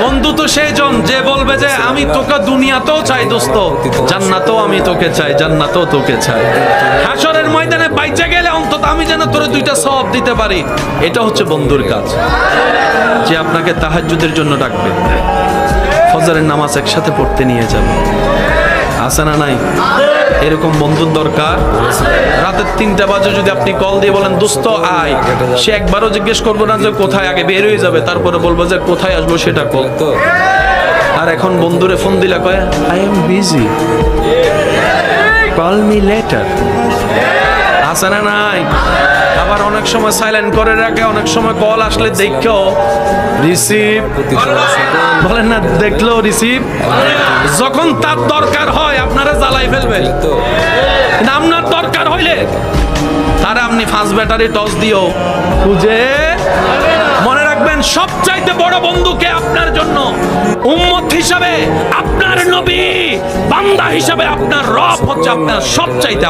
বন্ধু তো সেইজন যে বলবে যে আমি তোকে দুনিয়াতেও চাই দোস্ত, জান্নাতেও আমি তোকে চাই, জান্নাতেও তোকে চাই। হাসরের ময়দানে বাইচে গেলে অন্তত আমি যেন তোরে দুইটা সওয়াব দিতে পারি। এটা হচ্ছে বন্ধুর কাজ, যে আপনাকে তাহাজ্জুদের জন্য ডাকবে, ফজরের নামাজ একসাথে পড়তে নিয়ে যাবে। আছে না নাই? এরকম বন্ধুর দরকার। রাতের 3টা বাজে যদি আপনি কল দিয়ে বলেন দোস্ত আয়, সে একবারও জিজ্ঞেস করবো না যে কোথায়, আগে বের হয়ে যাবে, তারপরে বলবো যে কোথায় আসবো সেটা কল। আর এখন বন্ধুরে ফোন দিলা কয় I am busy, call me letter. আছে না নাই? আবার অনেক সময় সাইলেন্ট করে রাখে, অনেক সময় কল আসলে দেখো রিসিভ বলেন না, দেখলো রিসিভ। যখন তার দরকার হয় আপনারা জ্বালাই ফেলবে, কিন্তু আপনার দরকার হইলে তারা আপনি ফার্স্ট ব্যাটারি টস দিও খুঁজে। মনে রাখবেন সবচাইতে বড় বন্ধুকে আপনার জন্য উম্মত হিসাবে আপনার নবী, বান্দা হিসাবে আপনার রব হচ্ছে আপনার সবচাইতে